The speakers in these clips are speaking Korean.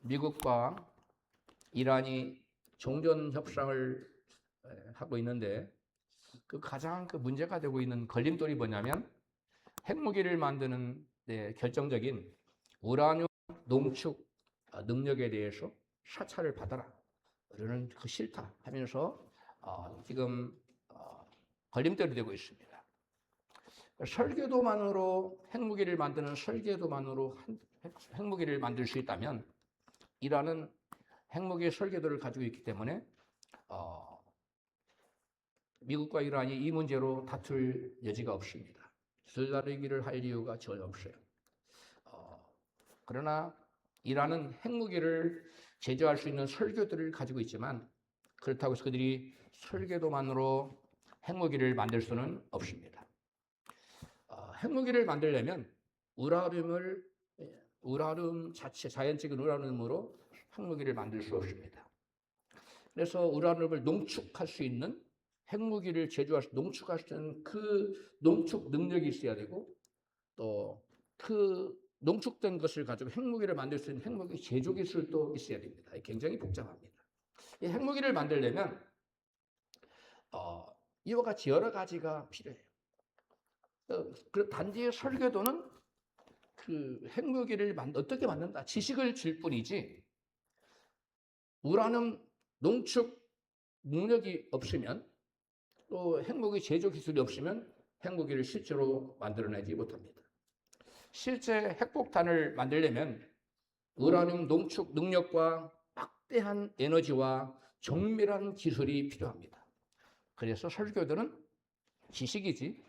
미국과 이란이 종전 협상을 하고 있는데 그 가장 문제가 되고 있는 걸림돌이 뭐냐면 핵무기를 만드는 데 결정적인 우라늄 농축 능력에 대해서 사찰을 받아라. 우리는 그 싫다 하면서 지금 걸림돌이 되고 있습니다. 설계도만으로 핵무기를 만드는 설계도만으로 핵무기를 만들 수 있다면 이란은 핵무기의 설계도를 가지고 있기 때문에 미국과 이란이 이 문제로 다툴 여지가 없습니다. 기술다르기를 할 이유가 전혀 없어요. 그러나 이란은 핵무기를 제조할 수 있는 설계도를 가지고 있지만 그렇다고 해서 그들이 설계도만으로 핵무기를 만들 수는 없습니다. 핵무기를 만들려면 우라늄 자체, 자연적인 우라늄으로 핵무기를 만들 수 없습니다. 그래서 우라늄을 농축할 수 있는 핵무기를 농축할 수 있는 그 농축 능력이 있어야 되고 또 그 농축된 것을 가지고 핵무기를 만들 수 있는 핵무기 제조 기술도 있어야 됩니다. 굉장히 복잡합니다. 이 핵무기를 만들려면 이와 같이 여러 가지가 필요해요. 단지 설계도는 그 핵무기를 어떻게 만든다 지식을 줄 뿐이지 우라늄 농축 능력이 없으면 또 핵무기 제조 기술이 없으면 핵무기를 실제로 만들어내지 못합니다. 실제 핵폭탄을 만들려면 우라늄 농축 능력과 막대한 에너지와 정밀한 기술이 필요합니다. 그래서 설교들은 지식이지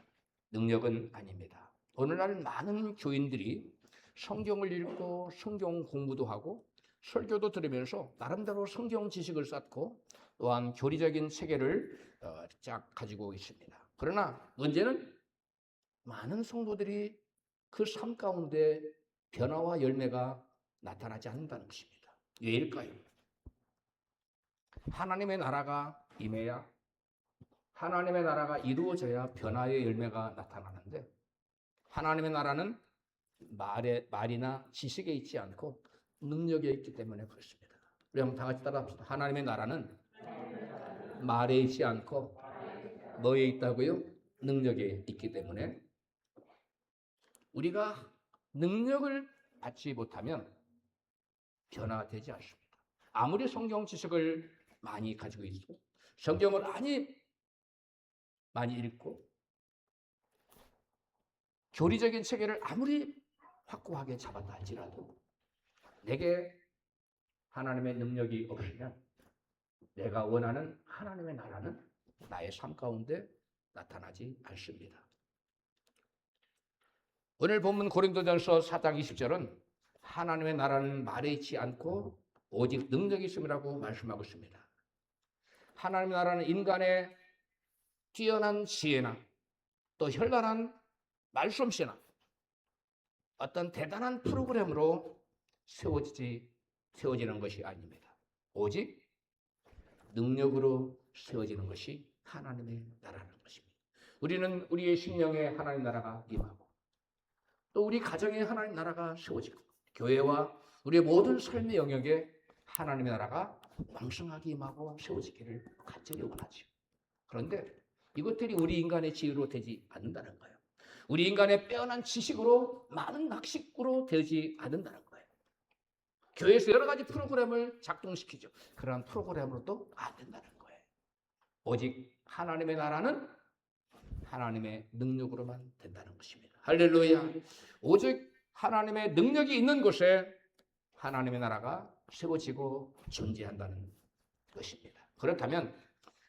능력은 아닙니다. 오늘날 많은 교인들이 성경을 읽고 성경 공부도 하고 설교도 들으면서 나름대로 성경 지식을 쌓고 또한 교리적인 체계를 쫙 가지고 있습니다. 그러나 문제는 많은 성도들이 그 삶 가운데 변화와 열매가 나타나지 않는다는 것입니다. 왜일까요? 하나님의 나라가 임해야 하나님의 나라가 이루어져야 변화의 열매가 나타나는데 하나님의 나라는 말이나 지식에 있지 않고 능력에 있기 때문에 그렇습니다. 우리 한번 다 같이 따라합시다. 하나님의 나라는 말에 있지 않고 뭐에 있다고요? 능력에 있기 때문에 우리가 능력을 받지 못하면 변화가 되지 않습니다. 아무리 성경 지식을 많이 가지고 있고 성경을 많이 읽고 교리적인 체계를 아무리 확고하게 잡았다 할지라도 내게 하나님의 능력이 없으면 내가 원하는 하나님의 나라는 나의 삶 가운데 나타나지 않습니다. 오늘 본문 고린도전서 4장 20절은 하나님의 나라는 말에 있지 않고 오직 능력이 있음이라고 말씀하고 있습니다. 하나님의 나라는 인간의 뛰어난 지혜나 또 현란한 말솜씨나 어떤 대단한 프로그램으로 세워지는 것이 아닙니다. 오직 능력으로 세워지는 것이 하나님의 나라는 것입니다. 우리는 우리의 심령에 하나님 나라가 임하고 또 우리 가정에 하나님 나라가 세워지고 교회와 우리의 모든 삶의 영역에 하나님의 나라가 왕성하게 임하고 세워지기를 간절히 원하죠. 그런데 이것들이 우리 인간의 지혜로 되지 않는다는 거예요. 우리 인간의 빼어난 지식으로 많은 학식으로 되지 않는다는 거예요. 교회에서 여러 가지 프로그램을 작동시키죠. 그러한 프로그램으로도 안 된다는 거예요. 오직 하나님의 나라는 하나님의 능력으로만 된다는 것입니다. 할렐루야. 오직 하나님의 능력이 있는 곳에 하나님의 나라가 세워지고 존재한다는 것입니다. 그렇다면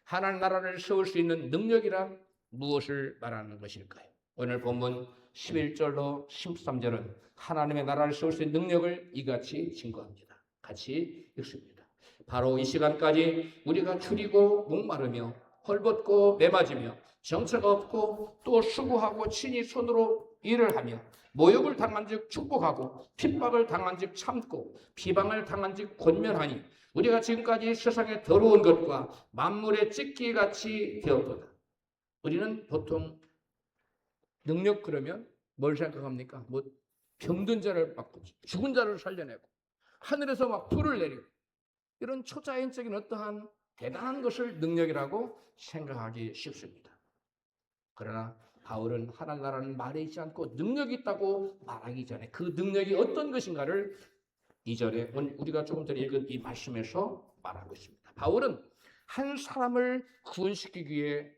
하나님 나라를 세울 수 있는 능력이란 무엇을 말하는 것일까요? 오늘 본문 11절로 13절은 하나님의 나라를 세울 수 있는 능력을 이같이 증거합니다. 같이 읽습니다. 바로 이 시간까지 우리가 줄이고 목마르며 헐벗고 매맞으며 정처가 없고 또 수고하고 친히 손으로 일을 하며 모욕을 당한 즉 축복하고 핍박을 당한 즉 참고 비방을 당한 즉 권면하니 우리가 지금까지 세상에 더러운 것과 만물의 찢기같이 되었도다. 우리는 보통 능력 그러면 뭘 생각합니까? 병든 자를 바꾸고 죽은 자를 살려내고 하늘에서 막 불을 내리고 이런 초자연적인 어떠한 대단한 것을 능력이라고 생각하기 쉽습니다. 그러나 바울은 하나님 나라는 말에 있지 않고 능력이 있다고 말하기 전에 그 능력이 어떤 것인가를 이전에 우리가 조금 전에 읽은 이 말씀에서 말하고 있습니다. 바울은 한 사람을 구원시키기 위해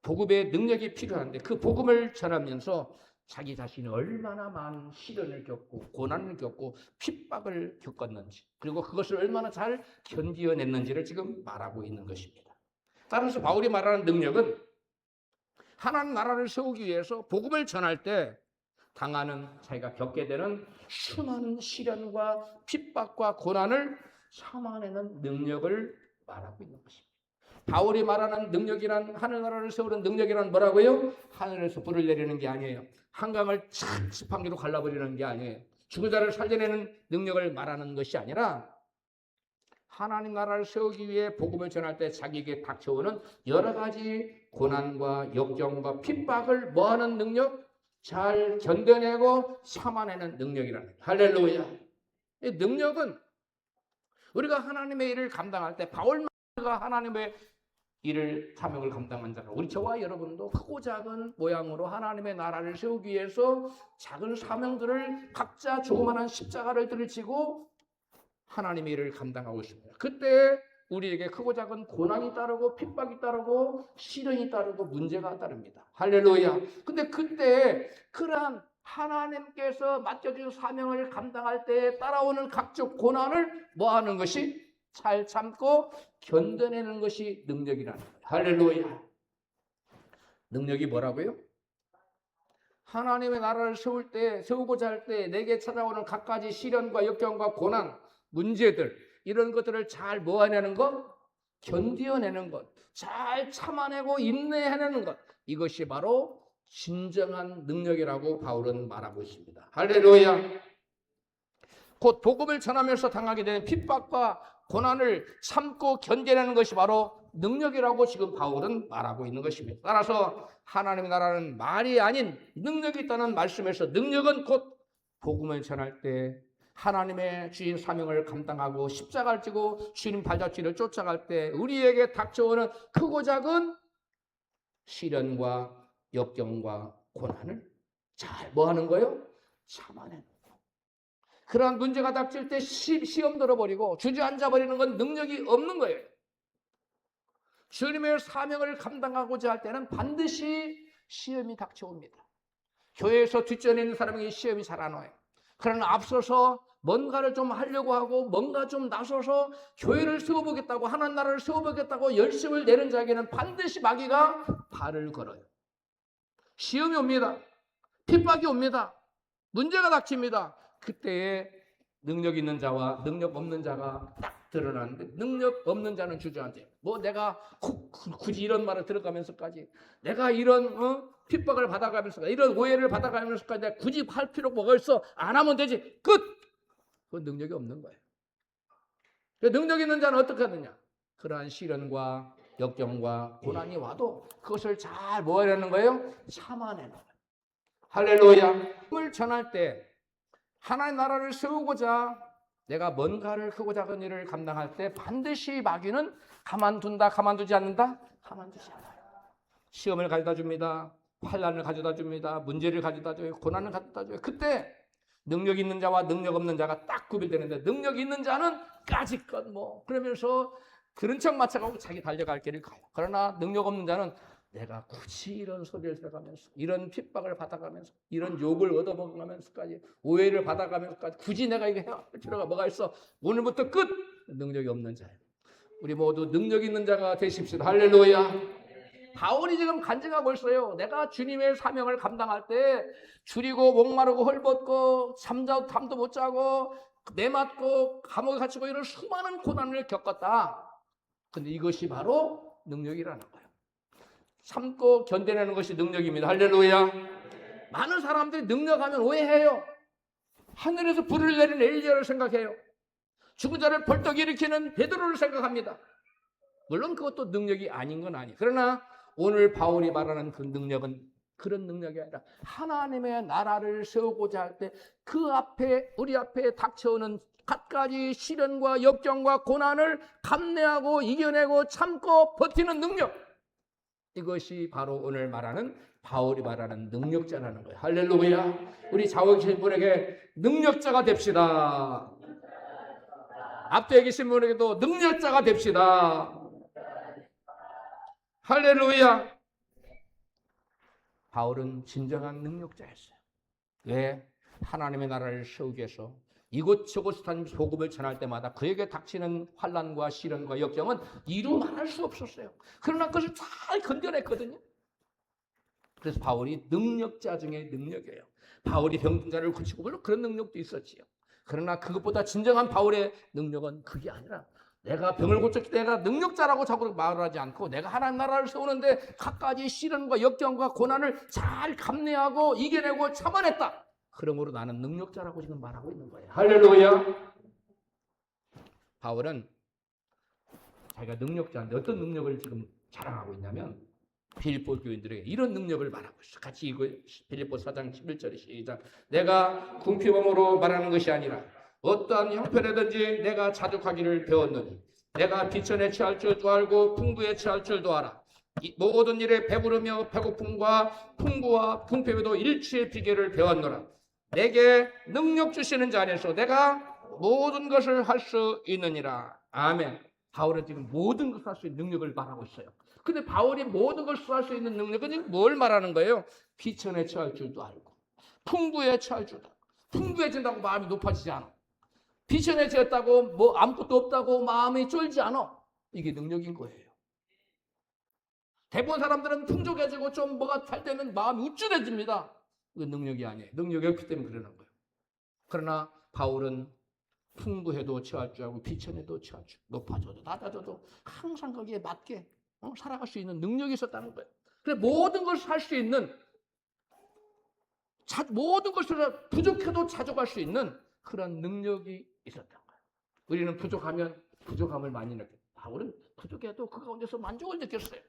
복음의 능력이 필요한데 그 복음을 전하면서 자기 자신이 얼마나 많은 시련을 겪고 고난을 겪고 핍박을 겪었는지 그리고 그것을 얼마나 잘 견디어냈는지를 지금 말하고 있는 것입니다. 따라서 바울이 말하는 능력은 하나님 나라를 세우기 위해서 복음을 전할 때 당하는 자기가 겪게 되는 수많은 시련과 핍박과 고난을 참아내는 능력을 말하고 있는 것입니다. 바울이 말하는 능력이란 하늘나라를 세우는 능력이란 뭐라고요? 하늘에서 불을 내리는 게 아니에요. 한강을 착 지팡이로 갈라버리는 게 아니에요. 죽은 자를 살려내는 능력을 말하는 것이 아니라 하나님 나라를 세우기 위해 복음을 전할 때 자기에게 닥쳐오는 여러 가지 고난과 역경과 핍박을 뭐하는 능력? 잘 견뎌내고 참아내는 능력이라는 거예요. 할렐루야. 이 능력은 우리가 하나님의 일을 감당할 때 바울가 하나님의 일을 사명을 감당한 자가 우리 저와 여러분도 크고 작은 모양으로 하나님의 나라를 세우기 위해서 작은 사명들을 각자 조그마한 십자가를 들이치고 하나님의 일을 감당하고 있습니다. 그때 우리에게 크고 작은 고난이 따르고 핍박이 따르고 시련이 따르고 문제가 따릅니다. 할렐루야. 근데 그때 그러한 하나님께서 맡겨준 사명을 감당할 때 따라오는 각종 고난을 뭐하는 것이 잘 참고 견뎌내는 것이 능력이라는 거예요. 할렐루야. 능력이 뭐라고요? 하나님의 나라를 세우고자 할 때 내게 찾아오는 갖가지 시련과 역경과 고난, 문제들 이런 것들을 잘 뭐하냐는 것? 견뎌내는 것. 잘 참아내고 인내해내는 것. 이것이 바로 진정한 능력이라고 바울은 말하고 있습니다. 할렐루야. 곧 복음을 전하면서 당하게 되는 핍박과 고난을 참고 견뎌내는 것이 바로 능력이라고 지금 바울은 말하고 있는 것입니다. 따라서 하나님의 나라는 말이 아닌 능력이 있다는 말씀에서 능력은 곧 복음을 전할 때 하나님의 주인 사명을 감당하고 십자가를 지고 주님 발자취를 쫓아갈 때 우리에게 닥쳐오는 크고 작은 시련과 역경과 고난을 잘 뭐하는 거예요? 참아내는 거예요. 그러한 문제가 닥칠 때 시험 들어버리고 주저앉아버리는 건 능력이 없는 거예요. 주님의 사명을 감당하고자 할 때는 반드시 시험이 닥쳐옵니다. 교회에서 뒷전에 있는 사람에게 시험이 잘 안 와요. 그러나 앞서서 뭔가를 좀 하려고 하고 뭔가 좀 나서서 교회를 세워보겠다고 하나님 나라를 세워보겠다고 열심을 내는 자에게는 반드시 마귀가 발을 걸어요. 시험이 옵니다. 핍박이 옵니다. 문제가 닥칩니다. 그때에 능력 있는 자와 능력 없는 자가 딱 드러나는데 능력 없는 자는 주저앉아요. 뭐 내가 굳이 이런 말을 들어가면서까지 내가 이런 핍박을 받아가면서까지 이런 오해를 받아가면서까지 내가 굳이 할 필요가 뭐가 있어? 안 하면 되지. 끝! 그 능력이 없는 거예요. 능력 있는 자는 어떻게 하느냐? 그러한 시련과 역경과 고난이 와도 그것을 잘 뭐 하려는 거예요? 참아내는 거예요. 할렐루야. 복음을 전할 때 하나님 나라를 세우고자 내가 뭔가를 크고 작은 일을 감당할 때 반드시 마귀는 가만두지 않는다? 가만두지 않아요. 시험을 가져다 줍니다. 환난을 가져다 줍니다. 문제를 가져다 줘요. 고난을 가져다 줘요. 그때 능력 있는 자와 능력 없는 자가 딱 구별되는데 능력 있는 자는 까짓것 뭐 그러면서 그런 척 맞춰가고 자기 달려갈 길을 가요. 그러나 능력 없는 자는 내가 굳이 이런 소리를 들어가면서 이런 핍박을 받아가면서 이런 욕을 얻어먹으면서까지 오해를 받아가면서까지 굳이 내가 이거 해야 할 필요가 뭐가 있어. 오늘부터 끝! 능력이 없는 자예요. 우리 모두 능력 있는 자가 되십시오. 할렐루야. 바울이 지금 간증하고 있어요. 내가 주님의 사명을 감당할 때 줄이고 목마르고 헐벗고 잠도 못 자고 매 맞고 감옥에 갇히고 이런 수많은 고난을 겪었다. 근데 이것이 바로 능력이라는 거예요. 참고 견뎌내는 것이 능력입니다. 할렐루야. 많은 사람들이 능력하면 오해해요. 하늘에서 불을 내리는 엘리야를 생각해요. 죽은 자를 벌떡 일으키는 베드로를 생각합니다. 물론 그것도 능력이 아닌 건 아니에요. 그러나 오늘 바울이 말하는 그 능력은 그런 능력이 아니라 하나님의 나라를 세우고자 할 때 그 앞에 우리 앞에 닥쳐오는 갖가지 시련과 역경과 고난을 감내하고 이겨내고 참고 버티는 능력. 이것이 바로 오늘 말하는 바울이 말하는 능력자라는 거예요. 할렐루야. 우리 좌우에 계신 분에게 능력자가 됩시다. 앞에 계신 분에게도 능력자가 됩시다. 할렐루야. 바울은 진정한 능력자였어요. 왜? 하나님의 나라를 세우기 위해서 이곳저곳 복음을 전할 때마다 그에게 닥치는 환난과 시련과 역경은 이루 말할 수 없었어요. 그러나 그것을 잘 건져냈거든요. 그래서 바울이 능력자 중에 능력이에요. 바울이 병든 자를 고치고 물론 그런 능력도 있었지요. 그러나 그것보다 진정한 바울의 능력은 그게 아니라 내가 병을 고쳤기 때문에 내가 능력자라고 자꾸 말하지 않고 내가 하나님 나라를 세우는데 갖가지 시련과 역경과 고난을 잘 감내하고 이겨내고 참아냈다. 그러므로 나는 능력자라고 지금 말하고 있는 거예요. 할렐루야. 바울은 자기가 능력자인데 어떤 능력을 지금 자랑하고 있냐면 빌립보 교인들에게 이런 능력을 말하고 있어요. 같이 이거 빌립보 4장 11절에 시작. 내가 궁핍함으로 말하는 것이 아니라 어떠한 형편이든지 내가 자족하기를 배웠노니 내가 비천에 취할 줄도 알고 풍부에 취할 줄도 알아. 모든 일에 배부르며 배고픔과 풍부와 풍패에도 일치의 비결을 배웠노라. 내게 능력 주시는 자 안에서 내가 모든 것을 할 수 있느니라. 아멘. 바울은 지금 모든 것을 할 수 있는 능력을 말하고 있어요. 근데 바울이 모든 것을 할 수 있는 능력은 뭘 말하는 거예요? 비천에 처할 줄도 알고 풍부에 처할 줄도 알고. 풍부해진다고 마음이 높아지지 않아. 비천에 처했다고 뭐 아무것도 없다고 마음이 쫄지 않아. 이게 능력인 거예요. 대부분 사람들은 풍족해지고 좀 뭐가 할 때는 마음이 우쭐해집니다. 그건 능력이 아니에요. 능력이 없기 때문에 그러는 거예요. 그러나 바울은 풍부해도 처할 줄 알고 비천에도 처할 줄, 높아져도 낮아져도 항상 거기에 맞게 살아갈 수 있는 능력이 있었다는 거예요. 그래서 모든 것을 할 수 있는 모든 것을 부족해도 자족할 수 있는 그런 능력이 있었던 거예요. 우리는 부족하면 부족함을 많이 느껴요. 바울은 부족해도 그 가운데서 만족을 느꼈어요.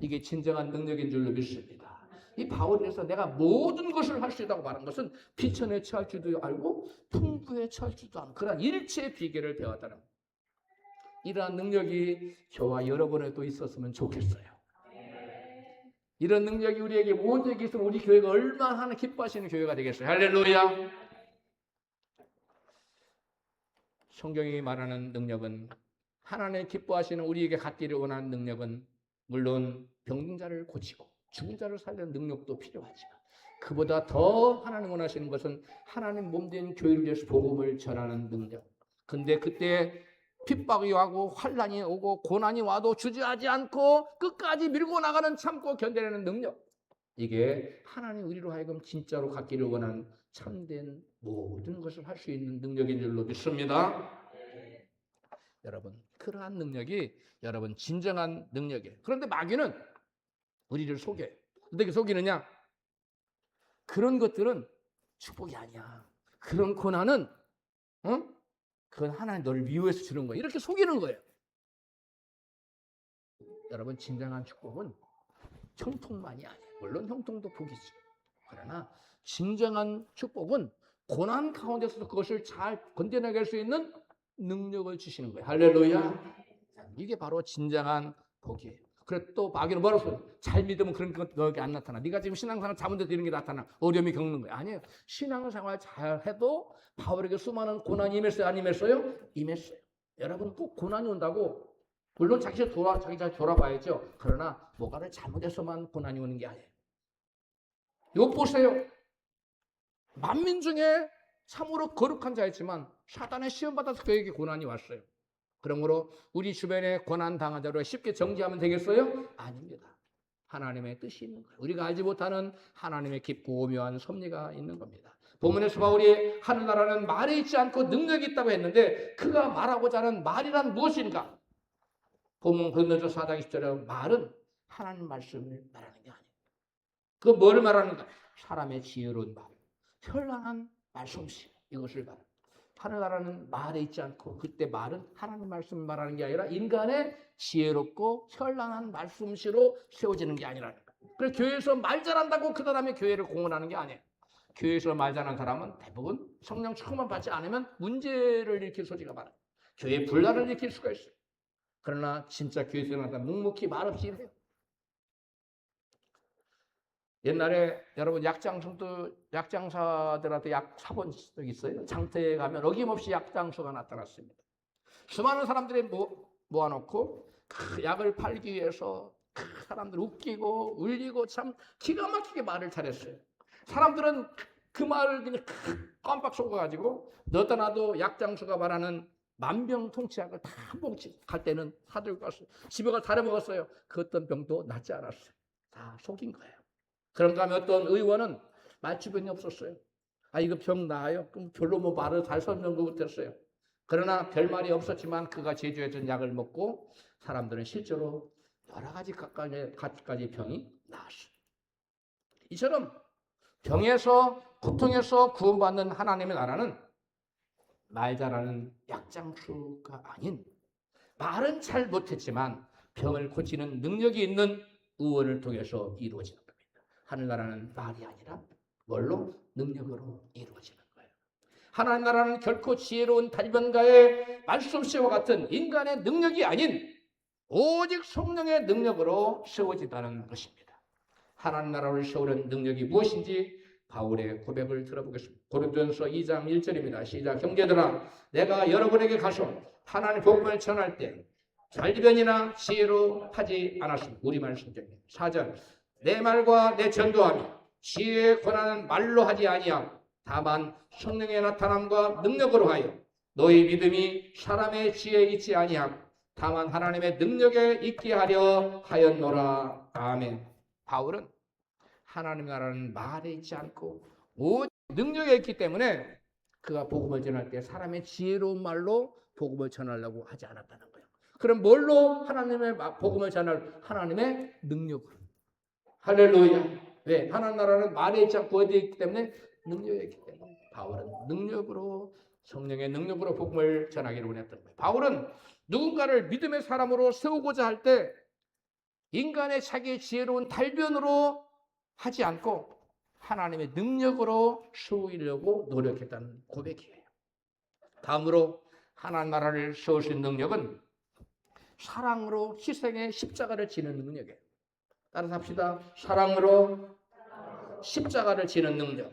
이게 진정한 능력인 줄로 믿습니다. 이 바울에서 내가 모든 것을 할 수 있다고 말한 것은 비천에 처할 줄도 알고 풍부에 처할 줄도 아는 그런 일체의 비결을 배웠다는 거예요. 이러한 능력이 저와 여러분에도 있었으면 좋겠어요. 이런 능력이 우리에게 모두에게 있으면 우리 교회가 얼마나 하나 기뻐하시는 교회가 되겠어요. 할렐루야. 성경이 말하는 능력은 하나님 기뻐하시는 우리에게 갖기를 원하는 능력은 물론 병든 자를 고치고 죽은 자를 살리는 능력도 필요하지만 그보다 더 하나님 원하시는 것은 하나님 몸된 교회를 위해서 복음을 전하는 능력. 근데 그때 핍박이 오고 환난이 오고 고난이 와도 주저하지 않고 끝까지 밀고 나가는 참고 견뎌내는 능력. 이게 하나님 우리로 하여금 진짜로 갖기를 원하는 참된 모든 것을 할 수 있는 능력인 줄로 믿습니다. 여러분, 그러한 능력이 여러분 진정한 능력이에요. 그런데 마귀는 우리를 속여요. 어떻게 속이느냐? 그런 것들은 축복이 아니야. 그런 고난은 그건 하나님 너를 미워해서 주는 거야. 이렇게 속이는 거예요. 여러분 진정한 축복은 형통만이 아니에요. 물론 형통도 복이지. 그러나 진정한 축복은 고난 가운데서도 그것을 잘 건져내갈 수 있는 능력을 주시는 거예요. 할렐루야. 이게 바로 진정한 복이에요. 그래 또 마귀는 뭐라고 써요? 잘 믿으면 그런 것 너에게 안 나타나. 네가 지금 신앙생활 잘못해도 이런 게 나타나. 어려움이 겪는 거예요. 아니에요. 신앙생활 잘 해도 바울에게 수많은 고난이 임했어요? 안 임했어요? 임했어요. 여러분 꼭 고난이 온다고 물론 자기 잘 돌아봐야죠. 그러나 뭐가를 잘못해서만 고난이 오는 게 아니에요. 이거 보세요. 만민 중에 참으로 거룩한 자였지만 사단의 시험 받아서 그에게 고난이 왔어요. 그러므로 우리 주변에 고난 당한 자로 쉽게 정지하면 되겠어요? 아닙니다. 하나님의 뜻이 있는 거예요. 우리가 알지 못하는 하나님의 깊고 오묘한 섭리가 있는 겁니다. 본문에서 바울이 하늘나라는 말에 있지 않고 능력이 있다고 했는데 그가 말하고자 하는 말이란 무엇인가? 본문 고린도전서 4장 20절에 말은 하나님 말씀을 말하는 게 아니에요. 그 뭐를 말하는가? 사람의 지혜로운 말, 현란한 말솜씨 이것을 말합니다. 하늘나라는 말에 있지 않고 그때 말은 하나님 말씀을 말하는 게 아니라 인간의 지혜롭고 현란한 말솜씨로 세워지는 게 아니라는 거예요. 그래서 교회에서 말 잘한다고 그 사람의 교회를 공헌하는 게 아니에요. 교회에서 말 잘하는 사람은 대부분 성령 축복만 받지 않으면 문제를 일으킬 소지가 많아요. 교회에 분란을 일으킬 수가 있어요. 그러나 진짜 교회에서 일어나다 묵묵히 말없이 해요. 옛날에 여러분 약장사들한테 약 사본 적 있어요? 장터에 가면 어김없이 약장수가 나타났습니다. 수많은 사람들이 모아놓고 그 약을 팔기 위해서 사람들 웃기고 울리고 참 기가 막히게 말을 잘했어요. 사람들은 그 말을 그냥 깜빡 속아가지고 너도 나도 약장수가 말하는 만병통치약을 다 한 봉지 갈 때는 사들고 갔어요. 집에 가서 다려 먹었어요. 그 어떤 병도 낫지 않았어요. 다 속인 거예요. 그런가 하면 어떤 의원은 말주변이 없었어요. 아 이거 병 나아요? 그럼 별로 말을 잘 설명도 못했어요. 그러나 별말이 없었지만 그가 제조해준 약을 먹고 사람들은 실제로 여러 가지 각가지 병이 나았어요. 이처럼 병에서 고통에서 구원받는 하나님의 나라는 말 잘하는 약장수가 아닌 말은 잘 못했지만 병을 고치는 능력이 있는 의원을 통해서 이루어지는 겁니다. 하늘나라는 말이 아니라 뭘로? 능력으로 이루어지는 거예요. 하나님 나라는 결코 지혜로운 달변가의 말씀씨와 같은 인간의 능력이 아닌 오직 성령의 능력으로 세워진다는 것입니다. 하나님 나라를 세우는 능력이 무엇인지 바울의 고백을 들어보겠습니다. 고린도전서 2장 1절입니다. 시작. 형제들아 내가 여러분에게 가서 하나님의 복음을 전할 때 달변이나 지혜로 하지 않았습니다. 우리말 성경입니다. 4절 내 말과 내 전도함이 지혜의 권한은 말로 하지 아니하고 다만 성령의 나타남과 능력으로 하여 너희 믿음이 사람의 지혜에 있지 아니하고 다만 하나님의 능력에 있게 하려 하였노라. 아멘. 바울은 하나님 나라는 말에 있지 않고 오직 능력에 있기 때문에 그가 복음을 전할 때 사람의 지혜로운 말로 복음을 전하려고 하지 않았다는 거예요. 그럼 뭘로 하나님의 복음을 전할? 하나님의 능력으로. 할렐루야. 왜? 하나님 나라는 말에 있지 않고 어디에 있기 때문에 능력에 있기 때문에 바울은 능력으로 성령의 능력으로 복음을 전하기를 원했던 거예요. 바울은 누군가를 믿음의 사람으로 세우고자 할 때 인간의 자기의 지혜로운 달변으로 하지 않고 하나님의 능력으로 세우려고 노력했다는 고백이에요. 다음으로 하나님 나라를 세울 수 있는 능력은 사랑으로 희생의 십자가를 지는 능력이에요. 따라서 합시다. 사랑으로 십자가를 지는 능력.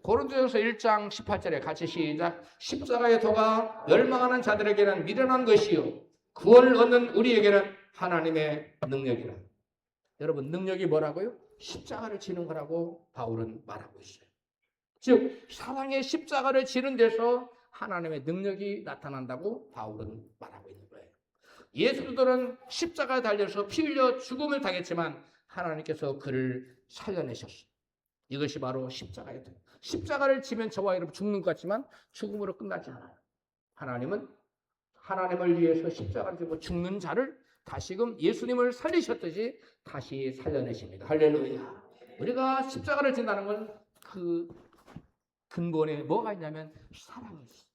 고린도전서 1장 18절에 같이 시작. 십자가의 도가 멸망하는 자들에게는 미련한 것이요 구원을 얻는 우리에게는 하나님의 능력이라. 여러분 능력이 뭐라고요? 십자가를 지는 거라고 바울은 말하고 있어요. 즉 사랑의 십자가를 지는 데서 하나님의 능력이 나타난다고 바울은 말하고 있는 거예요. 예수 그리스도는 십자가에 달려서 피 흘려 죽음을 당했지만 하나님께서 그를 살려내셨어요. 이것이 바로 십자가예요. 십자가를 지면 저와 여러분 죽는 것 같지만 죽음으로 끝나지 않아요. 하나님은 하나님을 위해서 십자가를 지고 죽는 자를 다시금 예수님을 살리셨듯이 다시 살려내십니다. 할렐루야. 우리가 십자가를 진다는 건 그 근본에 뭐가 있냐면 사랑이 있어요.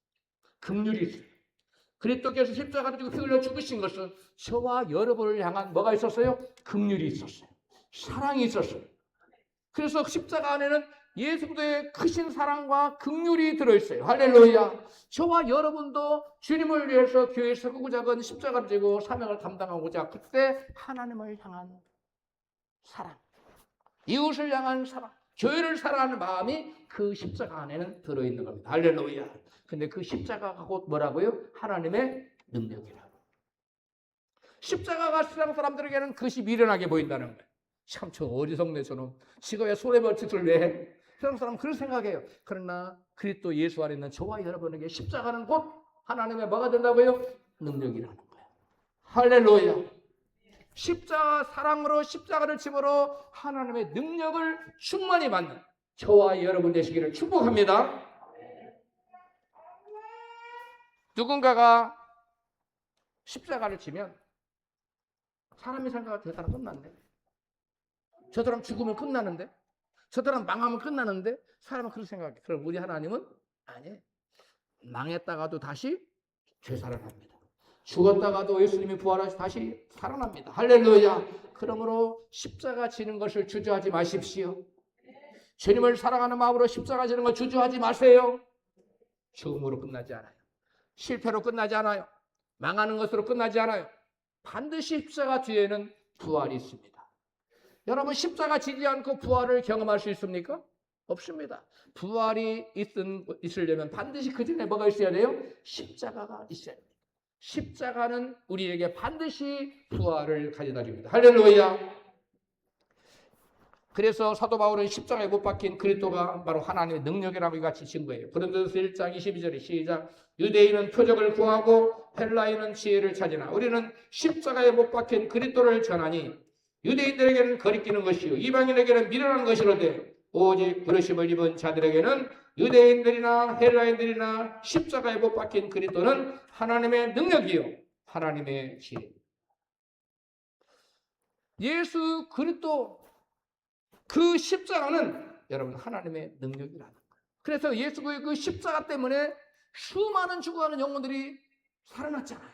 긍휼이 있어요. 그리스도께서 십자가를 지고 피 흘려 죽으신 것은 저와 여러분을 향한 뭐가 있었어요? 긍휼이 있었어요. 사랑이 있었어요. 그래서 십자가 안에는 예수 그리스도의 크신 사랑과 긍휼이 들어있어요. 할렐루야. 저와 여러분도 주님을 위해서 교회에서 크고 작은 십자가를 지고 사명을 감당하고자 그때 하나님을 향한 사랑, 이웃을 향한 사랑, 교회를 사랑하는 마음이 그 십자가 안에는 들어있는 겁니다. 할렐루야. 근데 그 십자가가 곧 뭐라고요? 하나님의 능력이라고. 십자가가 세상 사람들에게는 그것이 미련하게 보인다는 거예요. 참 저 어리석네 저놈. 지가 왜 손해벌짓을 왜 해? 세상 사람은 그런 생각해요. 그러나 그리스도 예수 안에 있는 저와 여러분에게 십자가는 곧 하나님의 뭐가 된다고요? 능력이라는 거예요. 할렐루야. 십자가 사랑으로 십자가를 짐으로 하나님의 능력을 충만히 받는 저와 여러분 되시기를 축복합니다. 누군가가 십자가를 지면 사람이 생각할 때 저 사람 끝났네. 저 사람 죽으면 끝나는데, 저 사람 망하면 끝나는데, 사람은 그렇게 생각해. 그럼 우리 하나님은 아니에요. 망했다가도 다시 되살아납니다. 죽었다가도 예수님이 부활하셔서 다시 살아납니다. 할렐루야. 그러므로 십자가 지는 것을 주저하지 마십시오. 주님을 사랑하는 마음으로 십자가 지는 거 주저하지 마세요. 죽음으로 끝나지 않아요. 실패로 끝나지 않아요. 망하는 것으로 끝나지 않아요. 반드시 십자가 뒤에는 부활이 있습니다. 여러분 십자가 지지 않고 부활을 경험할 수 있습니까? 없습니다. 부활이 있으려면 반드시 그 전에 뭐가 있어야 돼요? 십자가가 있어야 됩니다. 십자가는 우리에게 반드시 부활을 가져다 줍니다. 할렐루야. 그래서 사도 바울은 십자가에 못 박힌 그리스도가 바로 하나님의 능력이라고 이같이 친 거예요. 고린도서 1장 22절에 시작. 유대인은 표적을 구하고 헬라인은 지혜를 찾으나 우리는 십자가에 못 박힌 그리스도를 전하니 유대인들에게는 거리끼는 것이요 이방인에게는 미련한 것이로되 오직 부르심을 입은 자들에게는 유대인들이나 헬라인들이나 십자가에 못 박힌 그리스도는 하나님의 능력이요 하나님의 지혜. 예수 그리스도 그 십자가는 여러분 하나님의 능력이라는 거예요. 그래서 예수의 그 십자가 때문에 수많은 죽어가는 영혼들이 살아났잖아요.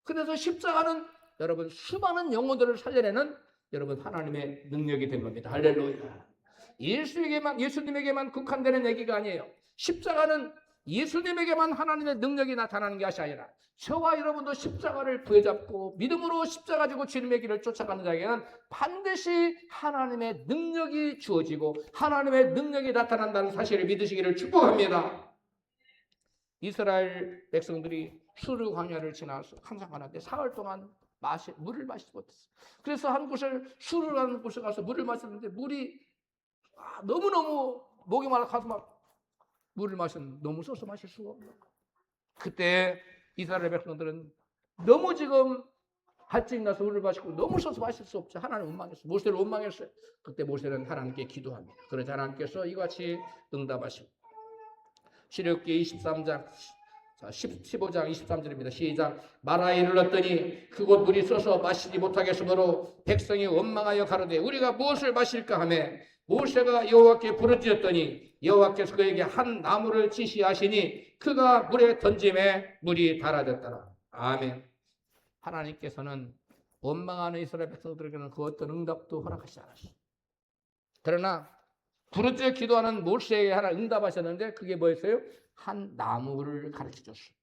그래서 십자가는 여러분 수많은 영혼들을 살려내는 여러분 하나님의 능력이 된 겁니다. 할렐루야. 예수님에게만 국한되는 얘기가 아니에요. 십자가는 예수님에게만 하나님의 능력이 나타나는 것이 아니라 저와 여러분도 십자가를 부여잡고 믿음으로 십자가 지고 주님의 길을 쫓아가는 자에게는 반드시 하나님의 능력이 주어지고 하나님의 능력이 나타난다는 사실을 믿으시기를 축복합니다. 이스라엘 백성들이 수르 광야를 지나서 항상 가는데 사흘 동안 물을 마시지 못했어요. 그래서 한 곳을 수르라는 곳에 가서 물을 마셨는데 물이 너무너무 목이 말라 가서 막 물을 마셨는데 너무 써서 마실 수가 없는 거예요. 그때 이스라엘 백성들은 너무 지금 할증 나서 물을 마시고 너무 써서 마실 수 없죠. 하나님 원망했어요. 모세를 원망했어요. 그때 모세는 하나님께 기도합니다. 그래서 하나님께서 이같이 응답하시고 출애굽기 23장 15장 23절입니다. 시작. 마라에 이르렀더니 그곳 물이 써서 마시지 못하겠으므로 백성이 원망하여 가로되 우리가 무엇을 마실까 하며 모세가 여호와께 부르짖었더니 여호와께서 그에게 한 나무를 지시하시니 그가 물에 던짐에 물이 달아졌더라. 아멘. 하나님께서는 원망하는 이스라엘 백성들에게는 그 어떤 응답도 허락하지 않았어요. 그러나 부르짖어 기도하는 모세에게 하나 응답하셨는데 그게 뭐였어요? 한 나무를 가르쳐줬어요.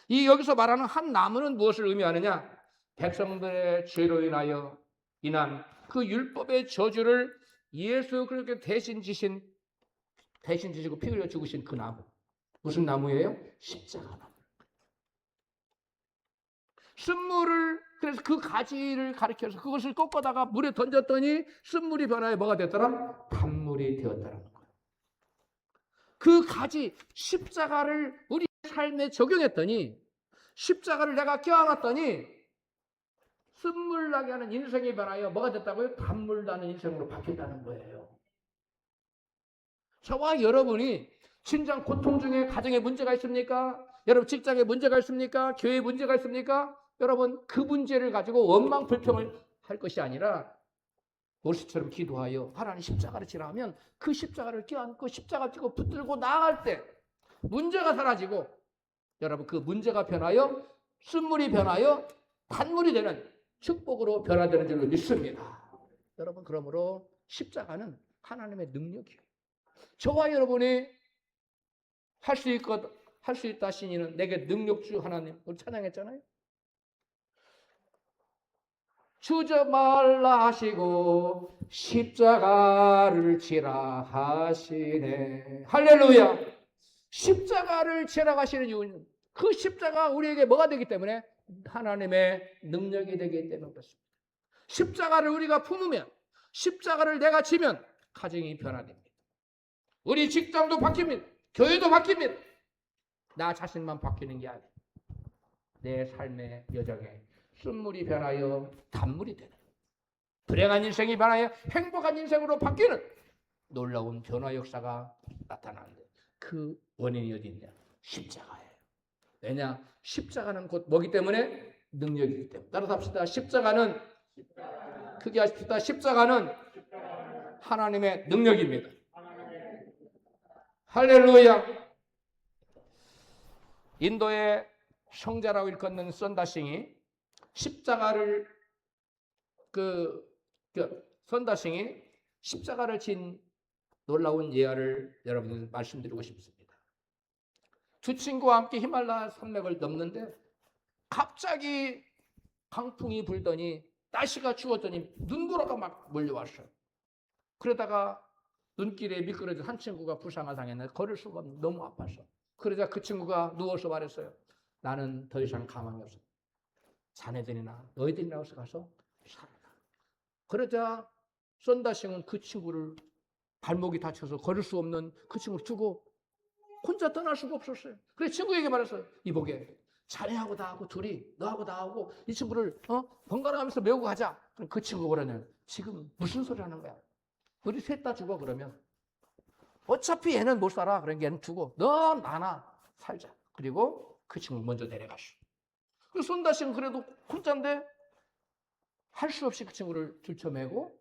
이 여기서 말하는 한 나무는 무엇을 의미하느냐? 백성들의 죄로 인하여 인한 그 율법의 저주를 예수 그렇게 대신 지시고 피 흘려 죽으신 그 나무. 무슨 나무예요? 십자가 나무. 쓴물을 그래서 그 가지를 가리켜서 그것을 꺾어다가 물에 던졌더니 쓴물이 변하여 뭐가 됐더라? 단물이 되었다는 거예요. 그 가지 십자가를 우리 삶에 적용했더니 십자가를 내가 껴안았더니 쓴물 나게 하는 인생이 변하여 뭐가 됐다고요? 단물 나는 인생으로 바뀐다는 거예요. 저와 여러분이 진정 고통 중에 가정에 문제가 있습니까? 여러분 직장에 문제가 있습니까? 교회에 문제가 있습니까? 여러분 그 문제를 가지고 원망 불평을 할 것이 아니라 모세처럼 기도하여 하나님 십자가를 지나면 그 십자가를 껴안고 십자가 지고 붙들고 나아갈 때 문제가 사라지고 여러분 그 문제가 변하여 쓴물이 변하여 단물이 되는 축복으로 변화되는 줄로 믿습니다. 여러분 그러므로 십자가는 하나님의 능력이에요. 저와 여러분이 할 수 있다 하시니는 내게 능력주 하나님 우리 찬양했잖아요. 주저 말라 하시고 십자가를 지라 하시네. 할렐루야. 십자가를 지라 하시는 이유는 그 십자가 우리에게 뭐가 되기 때문에 하나님의 능력이 되기 때문에 그렇습니다. 십자가를 우리가 품으면 십자가를 내가 지면 가정이 변화됩니다. 우리 직장도 바뀝니다. 교회도 바뀝니다. 나 자신만 바뀌는 게 아니에요. 내 삶의 여정에 쓴물이 변하여 단물이 되는 불행한 인생이 변하여 행복한 인생으로 바뀌는 놀라운 변화 역사가 나타나는데 그 원인이 어디 있냐? 십자가예요. 왜냐? 십자가는 곧 뭐기 때문에? 능력이기 때문에. 따라서 합시다. 십자가는 크게 하십시다. 십자가는 하나님의 능력입니다. 할렐루야. 인도의 성자라고 일컫는 선다싱이 십자가를 선다싱이 십자가를 진 놀라운 예화를 여러분들 말씀드리고 싶습니다. 두 친구와 함께 히말라야 산맥을 넘는데 갑자기 강풍이 불더니 날씨가 추웠더니 눈보라가 막 몰려왔어요. 그러다가 눈길에 미끄러진 한 친구가 부상을 당했는데 걸을 수가 없는 너무 아파서. 그러자 그 친구가 누워서 말했어요. 나는 더 이상 가망이 없어. 자네들이나 너희들이나 가서 살아라. 그러자 썬다싱은 그 친구를 발목이 다쳐서 걸을 수 없는 그 친구를 두고 혼자 떠날 수가 없었어요. 그래서 친구에게 말했어요. 이보게 자네하고 나하고 둘이 너하고 나하고 이 친구를 번갈아가면서 메우고 가자. 그럼 그 친구가 그러냐. 지금 무슨 소리 하는 거야. 우리 셋 다 죽어 그러면. 어차피 얘는 못 살아. 그러니까 얘는 두고 너 나나 살자. 그리고 그 친구 먼저 내려가시오. 그래서 손다시는 그래도 혼자인데 할 수 없이 그 친구를 들쳐매고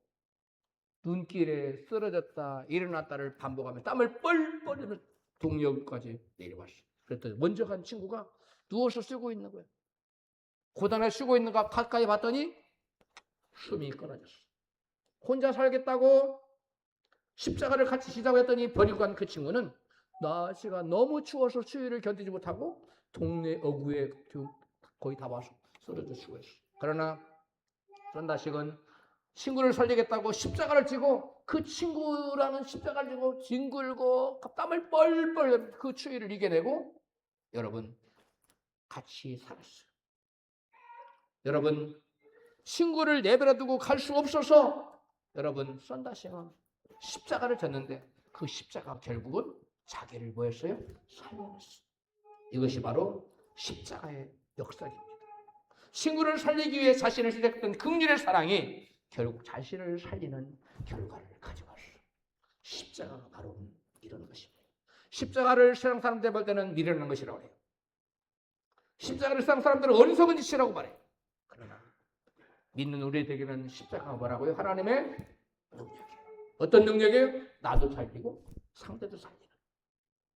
눈길에 쓰러졌다 일어났다를 반복하며 땀을 뻘뻘 흘리며 동역까지 내려왔어요. 그랬더니 먼저 간 친구가 누워서 쉬고 있는 거예요. 고단에 쉬고 있는 거 가까이 봤더니 숨이 끊어졌어. 혼자 살겠다고 십자가를 같이 지자고 했더니 버리고 간 그 친구는 날씨가 너무 추워서 추위를 견디지 못하고 동네 어구에 거의 다 와서 쓰러져 죽었어. 그러나 전다식은 친구를 살리겠다고 십자가를 지고 그 친구라는 십자가를 지고 뒹굴고 땀을 뻘뻘 그 추위를 이겨내고 여러분 같이 살았어요. 여러분 친구를 내버려 두고 갈 수 없어서 여러분 썬다싱은 십자가를 졌는데 그 십자가 결국은 자기를 뭐였어요? 살려냈어요. 이것이 바로 십자가의 역사입니다. 친구를 살리기 위해 자신을 시작했던 긍휼의 사랑이 결국 자신을 살리는 결과를 가져갔어요. 십자가가 바로 이런 것입니다. 십자가를 세상 사람들 볼 때는 미련한 것이라고 해요. 십자가를 세상 사람들은 어리석은 짓이라고 말해요. 그러나 믿는 우리에게는 십자가가 뭐라고요? 하나님의 능력이에요. 어떤 능력이에요? 나도 살리고 상대도 살리는.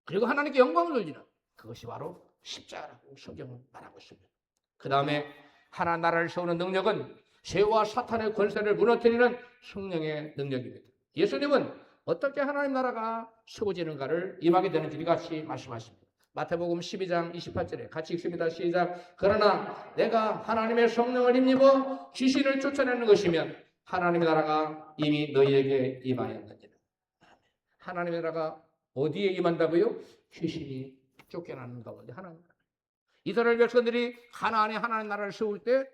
그리고 하나님께 영광을 돌리는. 그것이 바로 십자가라고 성경은 말하고 있습니다. 그 다음에 하나님 나라를 세우는 능력은 죄와 사탄의 권세를 무너뜨리는 성령의 능력입니다. 예수님은 어떻게 하나님 나라가 세워지는가를 임하게 되는지 같이 말씀하십니다. 마태복음 12장 28절에 같이 읽습니다. 시작. 그러나 내가 하나님의 성령을 힘입어 귀신을 쫓아내는 것이면 하나님의 나라가 이미 너희에게 임하였느니라. 하나님의 나라가 어디에 임한다고요? 귀신이 쫓겨나는 가운데 하나님. 이스라엘 백성들이 가나안에 하나님 나라를 세울 때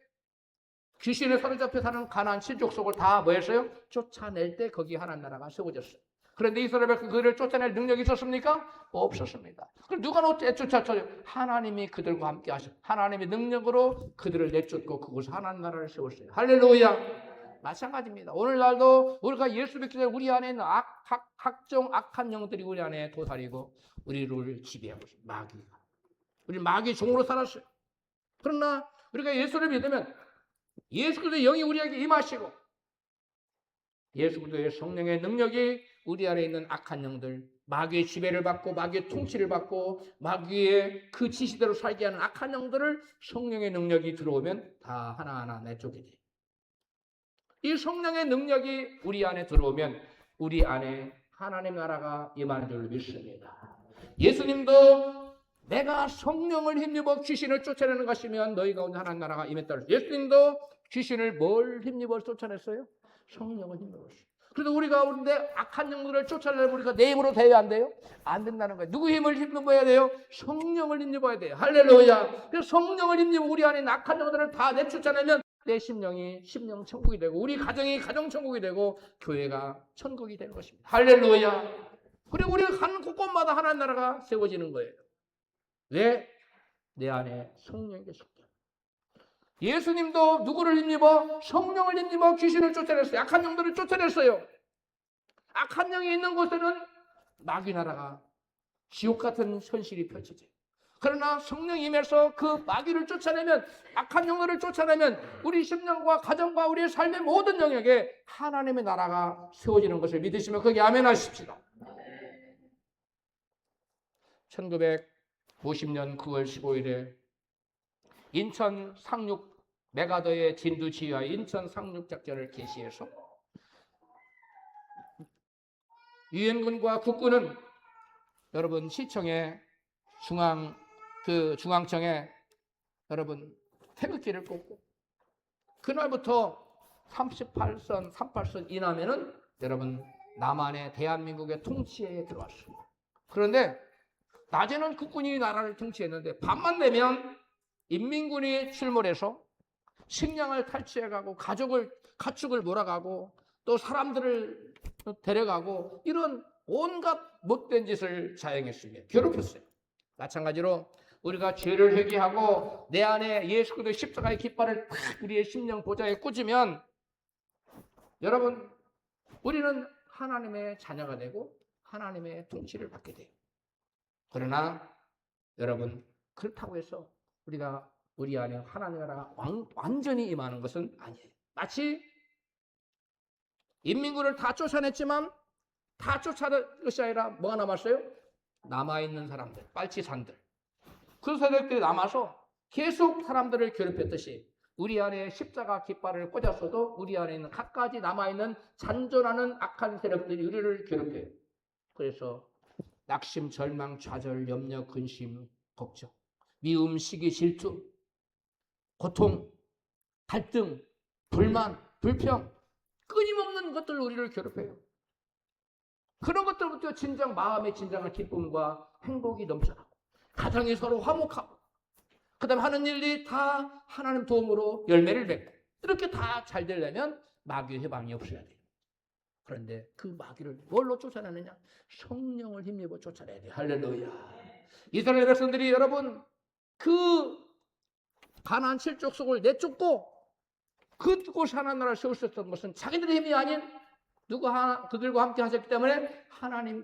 귀신에 사로잡혀 사는 가나안 친족속을 다 뭐했어요? 쫓아낼 때 거기 하나님 나라가 세워졌어요. 그런데 이스라엘 백성 그들을 쫓아낼 능력이 있었습니까? 없었습니다. 그럼 누가 쫓아쳐요? 하나님이 그들과 함께 하셨어요. 하나님의 능력으로 그들을 내쫓고 그곳에 하나님 나라를 세웠어요. 할렐루야. 마찬가지입니다. 오늘날도 우리가 예수 믿기 전에 우리 안에 있는 각종 악한 영들이 우리 안에 도사리고 우리를 지배하고 있어요. 마귀가. 우리 마귀 종으로 살았어요. 그러나 우리가 예수를 믿으면 예수 그리스도의 영이 우리에게 임하시고 예수 그리스도의 성령의 능력이 우리 안에 있는 악한 영들, 마귀의 지배를 받고 마귀의 통치를 받고 마귀의 그 지시대로 살게 하는 악한 영들을 성령의 능력이 들어오면 다 하나하나 내쫓게 돼요. 이 성령의 능력이 우리 안에 들어오면 우리 안에 하나님 나라가 임하는 줄 믿습니다. 예수님도 내가 성령을 힘입어 귀신을 쫓아내는 것이면 너희 가운데 하나님 나라가 임했다. 예수님도 귀신을 뭘 힘입어 쫓아냈어요? 성령을 힘입었어요. 그래도 우리 가운데 악한 영들을 쫓아내려면 우리가 내 힘으로 돼야 안 돼요? 안 된다는 거예요. 누구 힘을 힘입어야 돼요? 성령을 힘입어야 돼요. 할렐루야. 그래서 성령을 힘입어 우리 안에 악한 영들을 다 내쫓아내면 내 심령이 심령 천국이 되고 우리 가정이 가정 천국이 되고 교회가 천국이 되는 것입니다. 할렐루야. 그리고 우리가 가는 곳곳마다 하나님 나라가 세워지는 거예요. 왜? 내 안에 성령이 계십니다. 예수님도 누구를 힘입어? 성령을 힘입어 귀신을 쫓아냈어요. 악한 영들을 쫓아냈어요. 악한 영이 있는 곳에는 마귀 나라가 지옥 같은 현실이 펼쳐져요. 그러나 성령이 임해서 그 마귀를 쫓아내면 악한 영들을 쫓아내면 우리 심령과 가정과 우리의 삶의 모든 영역에 하나님의 나라가 세워지는 것을 믿으시면 거기 아멘 하십시다. 1950년 9월 15일에 인천 상륙 메가더의 진두 지휘하에 인천 상륙 작전을 개시해서 유엔군과 국군은 여러분 시청에 중앙청에 여러분 태극기를 꽂고 그날부터 38선, 38선 이남에는 여러분 남한의 대한민국의 통치에 들어왔습니다. 그런데 낮에는 국군이 나라를 통치했는데 밤만 되면 인민군이 출몰해서 식량을 탈취해가고 가축을 몰아가고 또 사람들을 데려가고 이런 온갖 못된 짓을 자행했습니다. 괴롭혔어요. 마찬가지로 우리가 죄를 회개하고 내 안에 예수 그리스도의 십자가의 깃발을 딱 우리의 심령 보좌에 꽂으면 여러분 우리는 하나님의 자녀가 되고 하나님의 통치를 받게 돼요. 그러나 여러분 그렇다고 해서 우리가 우리 안에 하나님 나라가 완전히 임하는 것은 아니에요. 마치 인민군을 다 쫓아냈지만 다 쫓아낼 것이 아니라 뭐가 남았어요? 남아있는 사람들, 빨치산들. 그 세력들이 남아서 계속 사람들을 괴롭혔듯이 우리 안에 십자가 깃발을 꽂았어도 우리 안에 있는 갖가지 남아있는 잔존하는 악한 세력들이 우리를 괴롭혀요. 그래서 낙심, 절망, 좌절, 염려, 근심, 걱정, 미움, 시기, 질투, 고통, 갈등, 불만, 불평, 끊임없는 것들로 우리를 괴롭혀요. 그런 것들부터 진정 마음의 진정한 기쁨과 행복이 넘쳐나고 가정이 서로 화목하고 그 다음에 하는 일이 다 하나님 도움으로 열매를 맺고 이렇게 다 잘 되려면 마귀의 해방이 없어야 돼요. 그런데 그 마귀를 뭘로 쫓아내느냐? 성령을 힘입어 쫓아내야 돼요. 할렐루야. 이스라엘 백성들이 여러분 그 가나안 칠족속을 내쫓고 그곳에 하나님 나라를 세울 수 있었던 것은 자기들의 힘이 아닌 그들과 함께 하셨기 때문에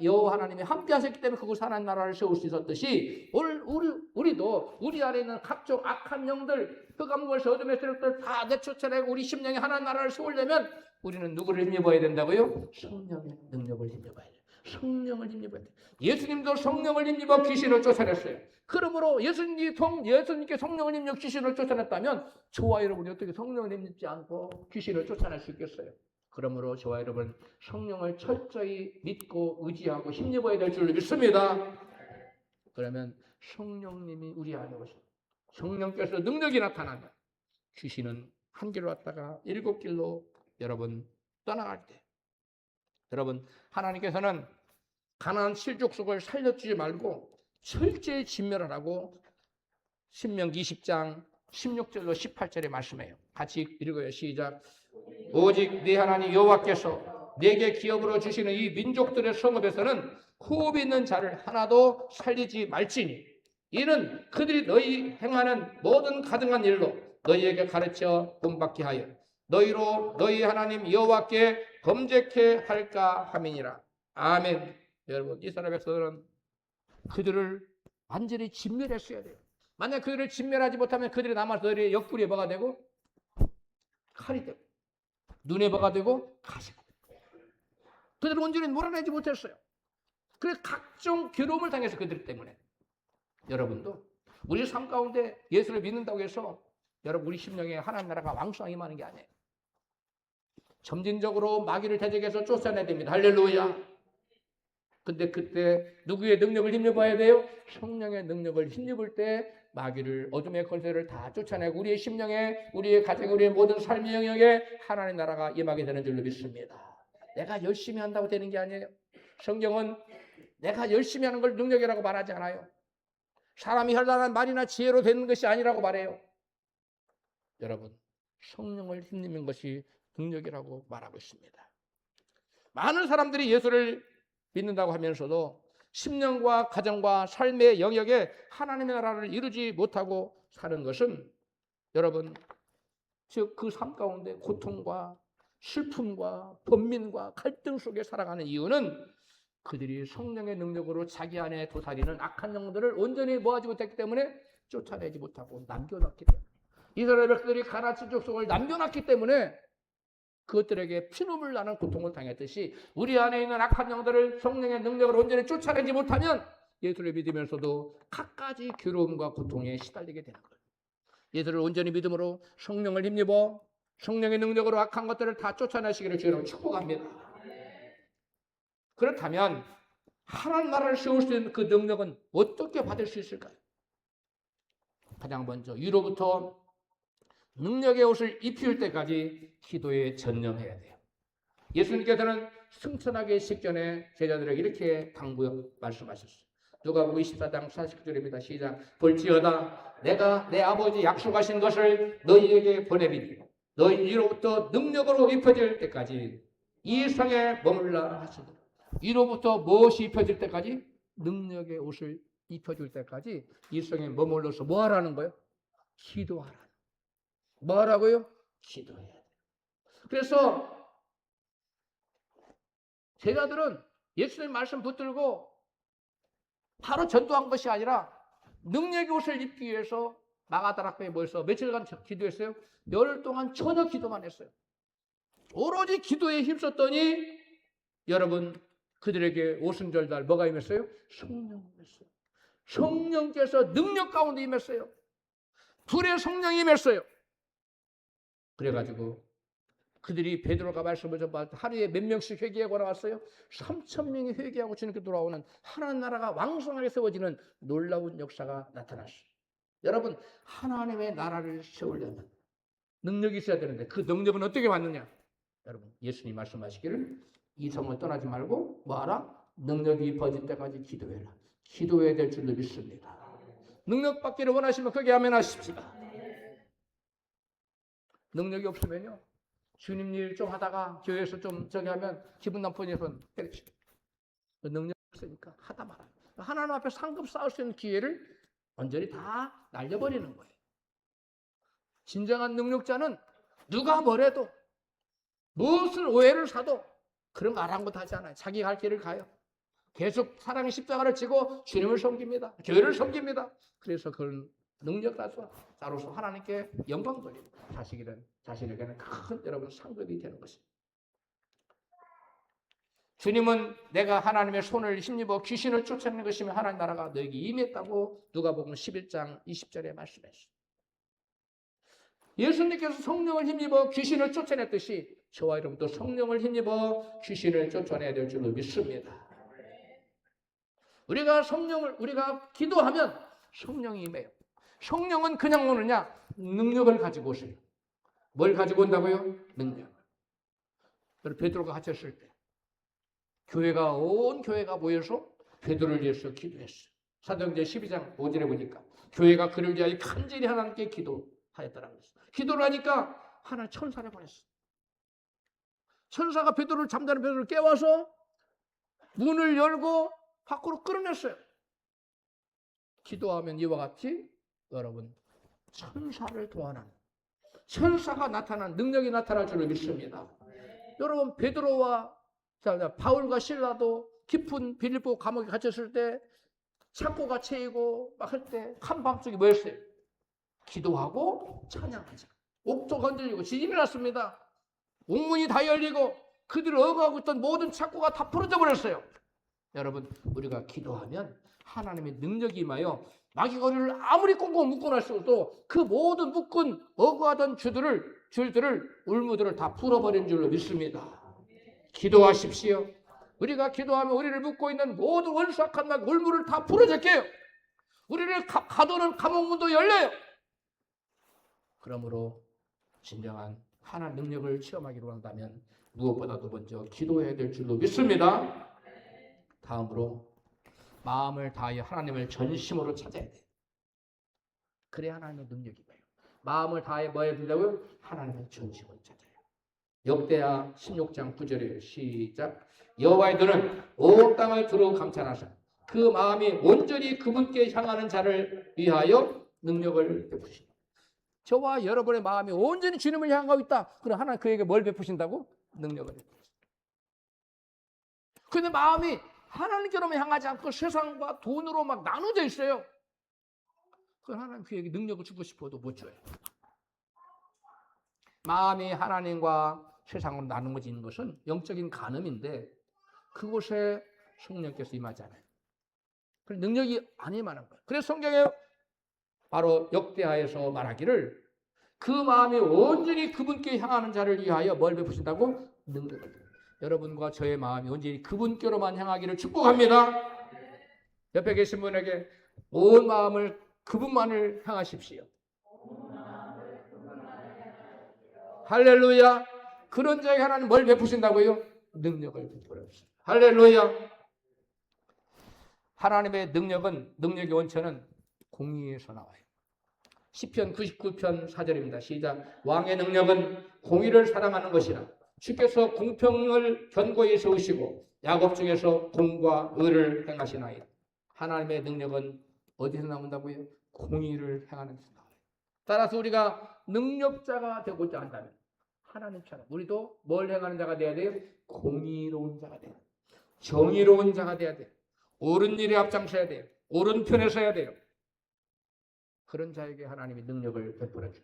여호와 하나님이 함께 하셨기 때문에 그곳에 하나님 나라를 세울 수 있었듯이 우리도 우리 안에 있는 각종 악한 영들 흑암과 어둠의 세력들 다 내쫓아내고 우리 심령에 하나님 나라를 세우려면 우리는 누구를 힘입어야 된다고요? 성령의 능력을 힘입어야 돼요. 성령을 힘입어야 돼요. 예수님도 성령을 힘입어 귀신을 쫓아냈어요. 그러므로 예수님께 성령을 힘입어 귀신을 쫓아냈다면 저와 여러분이 어떻게 성령을 힘입지 않고 귀신을 쫓아낼 수 있겠어요? 그러므로 저와 여러분 성령을 철저히 믿고 의지하고 힘입어야 될 줄 믿습니다. 그러면 성령님이 우리 안에 오시고 성령께서 능력이 나타나면 귀신은 한 길로 왔다가 7길로 여러분 떠나갈 때 여러분 하나님께서는 가나안 칠족속을 살려주지 말고 철저히 진멸하라고 신명기 20장 16절로 18절에 말씀해요. 같이 읽어요. 시작. 오직 네 하나님 여호와께서 네게 기업으로 주시는 이 민족들의 성읍에서는 호흡 있는 자를 하나도 살리지 말지니 이는 그들이 너희 행하는 모든 가증한 일로 너희에게 가르쳐 본받게 하여 너희로 너희 하나님 여호와께 범죄케 할까 함이니라. 아멘. 여러분 이스라엘 백성들은 그들을 완전히 진멸했어야 돼요. 만약 그들을 진멸하지 못하면 그들이 남아서 너희의 옆구리에 뭐가 되고 칼이 되고 눈에 뭐가 되고 가시가 되고 그들을 온전히 몰아내지 못했어요. 그래서 각종 괴로움을 당해서 그들 때문에 여러분도 우리 삶 가운데 예수를 믿는다고 해서 여러분 우리 심령에 하나님 나라가 왕성하게 임하는 게 아니에요. 점진적으로 마귀를 대적해서 쫓아내야 됩니다. 할렐루야. 근데 그때 누구의 능력을 힘입어야 돼요? 성령의 능력을 힘입을 때 마귀를 어둠의 권세를 다 쫓아내고 우리의 심령에 우리의 가정에 우리의 모든 삶의 영역에 하나님의 나라가 임하게 되는 줄로 믿습니다. 내가 열심히 한다고 되는 게 아니에요. 성경은 내가 열심히 하는 걸 능력이라고 말하지 않아요. 사람이 현란한 말이나 지혜로 되는 것이 아니라고 말해요. 여러분 성령을 힘입는 것이 능력이라고 말하고 있습니다. 많은 사람들이 예수를 믿는다고 하면서도 심령과 가정과 삶의 영역에 하나님의 나라를 이루지 못하고 사는 것은 여러분 즉 그 삶 가운데 고통과 슬픔과 번민과 갈등 속에 살아가는 이유는 그들이 성령의 능력으로 자기 안에 도사리는 악한 영들을 온전히 모아지 못했기 때문에 쫓아내지 못하고 남겨놨기 때문에 이스라엘 백성들이 가나안 족속을 남겨놨기 때문에 그것들에게 피눈물 나는 고통을 당했듯이 우리 안에 있는 악한 영들을 성령의 능력을 온전히 쫓아내지 못하면 예수를 믿으면서도 갖가지 괴로움과 고통에 시달리게 되는 거예요. 예수를 온전히 믿음으로 성령을 힘입어 성령의 능력으로 악한 것들을 다 쫓아내시기를 주님으로 축복합니다. 그렇다면 하나님 나라를 세울 수 있는 그 능력은 어떻게 받을 수 있을까요? 가장 먼저 위로부터 능력의 옷을 입힐 때까지 기도에 전념해야 돼요. 예수님께서는 승천하기 직전에 제자들에게 이렇게 당부 말씀하셨어요. 누가복음 24장 49절입니다. 시작. 볼지어다 내가 내 아버지 약속하신 것을 너희에게 보내리니 너희 위로부터 능력으로 입혀질 때까지 이 성에 머물라 하시더라. 위로부터 무엇이 입혀질 때까지? 능력의 옷을 입혀줄 때까지 이 성에 머물러서 뭐 하라는 거예요? 기도하라. 뭐 하라고요? 기도해야 돼요. 그래서 제자들은 예수님 말씀 붙들고 바로 전도한 것이 아니라 능력의 옷을 입기 위해서 마가다락방에 모여서 며칠간 기도했어요. 열흘 동안 전혀 기도만 했어요. 오로지 기도에 힘썼더니 여러분 그들에게 오순절날 뭐가 임했어요? 성령 임했어요. 성령께서 능력 가운데 임했어요. 불의 성령이 임했어요. 그래가지고 그들이 베드로가 말씀을 전할 때 하루에 몇 명씩 회개하고 나왔어요? 3,000명이 회개하고 주님께 돌아오는 하나님 나라가 왕성하게 세워지는 놀라운 역사가 나타났어요. 여러분 하나님의 나라를 세우려면 능력이 있어야 되는데 그 능력은 어떻게 받느냐? 여러분 예수님 말씀하시기를 이 성을 떠나지 말고 뭐하라? 능력이 입어질 때까지 기도해라. 기도해야 될 줄로 믿습니다. 능력 받기를 원하시면 그렇게 하면 하십시다. 능력이 없으면요 주님 일 좀 하다가 교회에서 좀 저기 하면 기분 나쁘니까 때려치고 능력 없으니까 하다 말아요. 하나님 앞에 상급 쌓을 수 있는 기회를 완전히 다 날려버리는 거예요. 진정한 능력자는 누가 뭐래도 무엇을 오해를 사도 그런 거 아랑곳하지 않아요. 자기 갈 길을 가요. 계속 사랑의 십자가를 지고 주님을 섬깁니다. 교회를 섬깁니다. 그래서 그런 능력자로서 하나님께 영광 돌리고 자신에게는 큰 여러분 상급이 되는 것입니다. 주님은 내가 하나님의 손을 힘입어 귀신을 쫓아내는 것이면 하나님 나라가 너에게 임했다고 누가복음 11장 20절에 말씀했어요. 예수님께서 성령을 힘입어 귀신을 쫓아냈듯이 저와 여러분도 성령을 힘입어 귀신을 쫓아내야 될 줄로 믿습니다. 우리가 기도하면 성령이 임해요. 성령은 그냥 오느냐? 능력을 가지고 오세요. 뭘 가지고 온다고요? 능력. 베드로가 갇혔을 때 온 교회가 모여서 베드로를 위해서 기도했어요. 사도행전 12장 5절에 보니까 교회가 그를 위하여 간절히 하나님께 기도하였다라고 했어요. 기도를 하니까 하나 천사를 보냈어요. 천사가 잠자는 베드로를 깨워서 문을 열고 밖으로 끌어냈어요. 기도하면 이와 같이 여러분 천사를 도와하는 천사가 나타난 능력이 나타날 줄을 믿습니다. 여러분 베드로와 바울과 실라도 깊은 빌립보 감옥에 갇혔을 때 창고가 채이고 막 할 때 한밤중에 뭐였어요? 기도하고 찬양하자. 옥도 건드리고 지진이 났습니다. 옥문이 다 열리고 그들을 억압하고 있던 모든 창고가 다 풀어져 버렸어요. 여러분 우리가 기도하면 하나님의 능력이 임하여 마귀가 우리를 아무리 꽁꽁 묶어놨어도 그 모든 묶은 억압하던 줄들을 울무들을 다 풀어버린 줄로 믿습니다. 기도하십시오. 우리가 기도하면 우리를 묶고 있는 모든 원수악한 막 울무를 다 풀어줄게요. 우리를 가두는 감옥문도 열려요. 그러므로 진정한 하나님 능력을 체험하기로 한다면 무엇보다도 먼저 기도해야 될 줄로 믿습니다. 다음으로 마음을 다하여 하나님을 전심으로 찾아야 돼요. 그래야 하나님의 능력이 봐요. 마음을 다하여 뭐 해야 된다고요? 하나님의 전심으로 찾아요. 역대하 16장 9절에 시작. 여호와의 눈은 온 땅을 두루 감찰하사 그 마음이 온전히 그분께 향하는 자를 위하여 능력을 베푸신다. 저와 여러분의 마음이 온전히 주님을 향하고 있다. 그럼 하나님 그에게 뭘 베푸신다고? 능력을 베푸신다. 근데 마음이 하나님께로만 향하지 않고 세상과 돈으로 막 나눠져 있어요. 그럼 하나님 그에게 능력을 주고 싶어도 못 줘요. 마음이 하나님과 세상으로 나누어진 것은 영적인 간음인데 그곳에 성령께서 임하지 않아요. 그래서 능력이 안 임하는 거예요. 그래서 성경에 바로 역대하에서 말하기를 그 마음이 온전히 그분께 향하는 자를 위하여 뭘 베푸신다고? 능력을. 여러분과 저의 마음이 언제 그분께로만 향하기를 축복합니다. 옆에 계신 분에게 온 마음을 그분만을 향하십시오. 할렐루야. 그런 자에게 하나님 뭘 베푸신다고요? 능력을 베풀어 주십니다. 할렐루야. 하나님의 능력의 원천은 공의에서 나와요. 시편 99편 4절입니다. 시작. 왕의 능력은 공의를 사랑하는 것이라. 주께서 공평을 견고히 세우시고 야곱 중에서 공과 의를 행하시나이다. 하나님의 능력은 어디서 나온다고요? 공의를 행하는 데서 나와요. 따라서 우리가 능력자가 되고자 한다면 하나님처럼 우리도 뭘 행하는 자가 돼야 돼요? 공의로운 자가 돼요. 정의로운 자가 돼야 돼요. 옳은 일에 앞장서야 돼요. 옳은 편에 서야 돼요. 그런 자에게 하나님이 능력을 베풀어 줘요.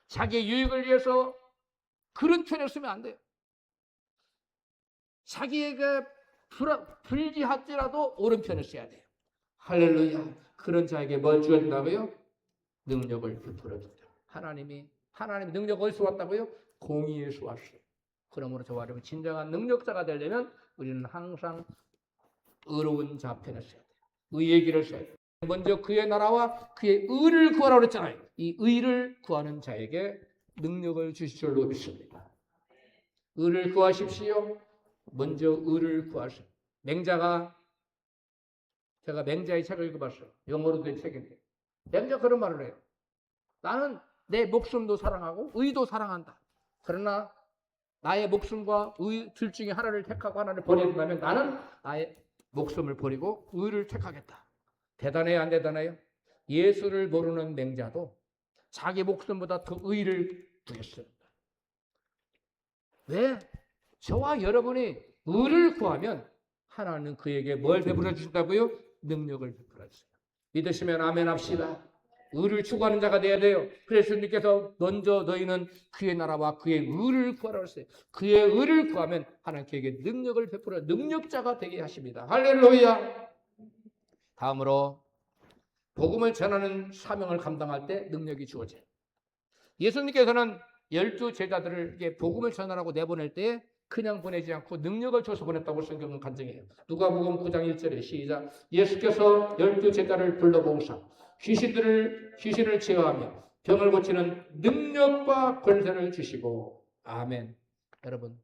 자기의 유익을 위해서 그런 편에 서면 안 돼요. 자기에게 불리할지라도 옳은 편에 서야 돼요. 할렐루야. 그런 자에게 뭘 주어진다고요? 능력을 베풀어 준다. 하나님의 능력 어디서 왔다고요? 공의에서 왔어요. 그러므로 저와 여러분 진정한 능력자가 되려면 우리는 항상 의로운 자 편에 서야 돼요. 의의 길을 서야 돼요. 먼저 그의 나라와 그의 의를 구하라고 했잖아요. 이 의를 구하는 자에게 능력을 주실 줄로 믿습니다. 의를 구하십시오. 먼저 의를 구하세요. 제가 맹자의 책을 읽어봤어요. 영어로 된 책인데 맹자가 그런 말을 해요. 나는 내 목숨도 사랑하고 의도 사랑한다. 그러나 나의 목숨과 의 둘 중에 하나를 택하고 하나를 버려야 된다면 나는 나의 목숨을 버리고 의를 택하겠다. 대단해요, 안 대단해요? 예수를 모르는 맹자도 자기 목숨보다 더 의를 구했습니다. 왜? 저와 여러분이 의를 구하면 하나님은 그에게 뭘 베풀어 주신다고요? 능력을 베풀어 주세요. 믿으시면 아멘 합시다. 의를 추구하는 자가 되어야 돼요. 그래서 주님께서 먼저 너희는 그의 나라와 그의 의를 구하라고 했어요. 그의 의를 구하면 하나님 그에게 능력을 베풀어 능력자가 되게 하십니다. 할렐루야. 다음으로 복음을 전하는 사명을 감당할 때 능력이 주어져요. 예수님께서는 12 제자들을 복음을 전하라고 내보낼 때 그냥 보내지 않고 능력을 줘서 보냈다고 성경은 간증해요. 누가복음 9장 1절에 시작. 예수께서 12 제자를 불러보으사 귀신을 제어하며 병을 고치는 능력과 권세를 주시고 아멘. 여러분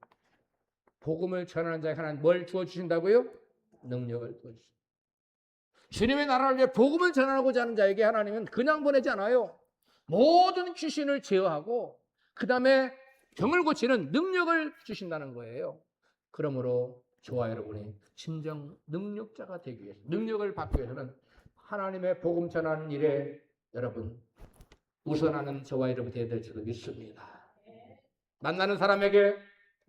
복음을 전하는 자에게 하나님 뭘 주어주신다고요? 능력을 주어주십니다. 주님의 나라를 위해 복음을 전하고자 하는 자에게 하나님은 그냥 보내지 않아요. 모든 귀신을 제어하고 그 다음에 병을 고치는 능력을 주신다는 거예요. 그러므로 저와 여러분이 진정 능력자가 되기 위해서 능력을 받기 위해서는 하나님의 복음 전하는 일에 여러분 우선하는 저와 여러분이 되어야 될 줄로 믿습니다. 만나는 사람에게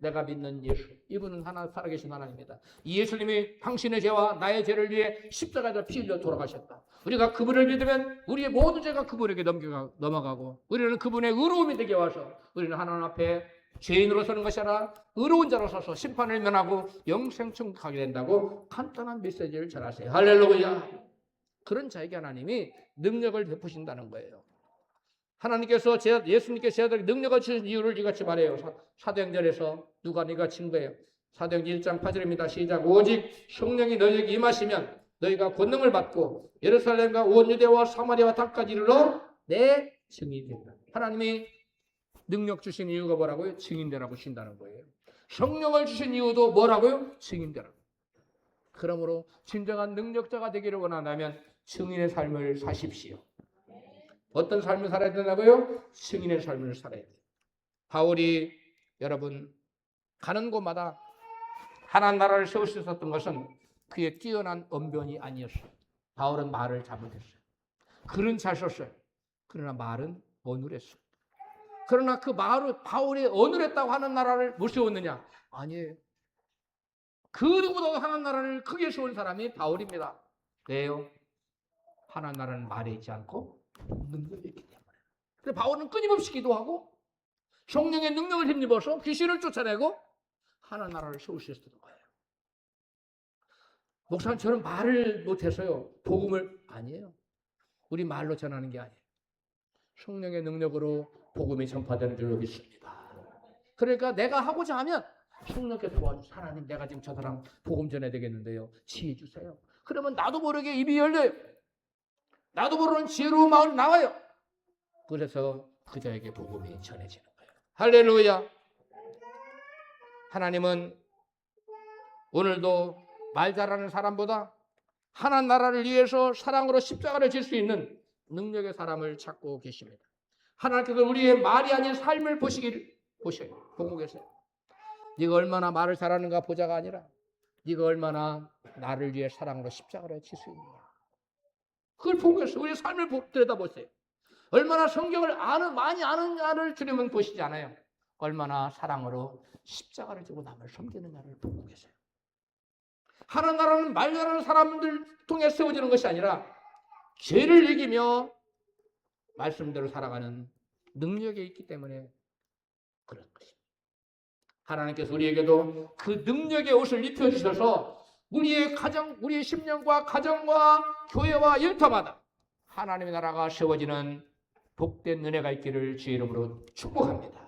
내가 믿는 예수, 이분은 살아계신 하나님입니다. 이 예수님이 당신의 죄와 나의 죄를 위해 십자가에서 피 흘려 돌아가셨다. 우리가 그분을 믿으면 우리의 모든 죄가 그분에게 넘어가고 우리는 그분의 의로움이 되게 와서 우리는 하나님 앞에 죄인으로 서는 것이 아니라 의로운 자로 서서 심판을 면하고 영생천국 가게 된다고 간단한 메시지를 전하세요. 할렐루야. 그런 자에게 하나님이 능력을 베푸신다는 거예요. 하나님께서 예수님께서 제자들에게 능력을 주신 이유를 이같이 말해요. 사도행전에서 누가 증 거예요. 사도행전 1장 8절입니다. 시작. 오직 성령이 너희에게 임하시면 너희가 권능을 받고 예루살렘과 온 유대와 사마리아와 땅까지 이르러 내 증인이 된다. 하나님이 능력 주신 이유가 뭐라고요? 증인되라고 주신다는 거예요. 성령을 주신 이유도 뭐라고요? 증인되라고. 그러므로 진정한 능력자가 되기를 원한다면 증인의 삶을 사십시오. 어떤 삶을 살아야 된다고요? 증인의 삶을 살아야 돼요. 바울이 여러분 가는 곳마다 하나님 나라를 세울 수 있었던 것은 그의 뛰어난 언변이 아니었어요. 바울은 말을 잘못했어요. 글은 잘 썼어요. 그러나 말은 어눌했어요. 그러나 그 바울이 어눌했다고 하는 나라를 못 세웠느냐? 아니에요. 그 누구보다도 하나님 나라를 크게 세운 사람이 바울입니다. 왜요? 하나님 나라는 말에 있지 않고 능력이 있기 때문에. 그래서 바울은 끊임없이 기도하고 성령의 능력을 힘입어서 귀신을 쫓아내고 하나님 나라를 세울 수 있었던 거예요. 목사님 저는 말을 못해서요. 복음을 아니에요. 우리 말로 전하는 게 아니에요. 성령의 능력으로 복음이 전파되는 줄로 믿습니다. 그러니까 내가 하고자 하면 성령께서 도와주세요. 하나님, 내가 지금 저 사람 복음 전해야 되겠는데요, 지혜 주세요. 그러면 나도 모르게 입이 열려요. 나도 모르는 지혜로운 마음이 나와요. 그래서 그자에게 복음이 전해지는 거예요. 할렐루야. 하나님은 오늘도 말 잘하는 사람보다 하나님 나라를 위해서 사랑으로 십자가를 질 수 있는 능력의 사람을 찾고 계십니다. 하나님께서 우리의 말이 아닌 삶을 보셔요. 보고 계세요. 네가 얼마나 말을 잘하는가 보자가 아니라 네가 얼마나 나를 위해 사랑으로 십자가를 질 수 있느냐. 그걸 보고 계세요. 우리의 삶을 들여다보세요. 얼마나 성경을 많이 아느냐를 주님은 보시지 않아요. 얼마나 사랑으로 십자가를 지고 남을 섬기느냐를 보고 계세요. 하나님 나라는 말 잘하는 사람들 통해 세워지는 것이 아니라 죄를 이기며 말씀대로 살아가는 능력이 있기 때문에 그런 것입니다. 하나님께서 우리에게도 그 능력의 옷을 입혀주셔서 우리의 가정, 우리의 심령과 가정과 교회와 일터마다 하나님의 나라가 세워지는 복된 은혜가 있기를 주의 이름으로 축복합니다.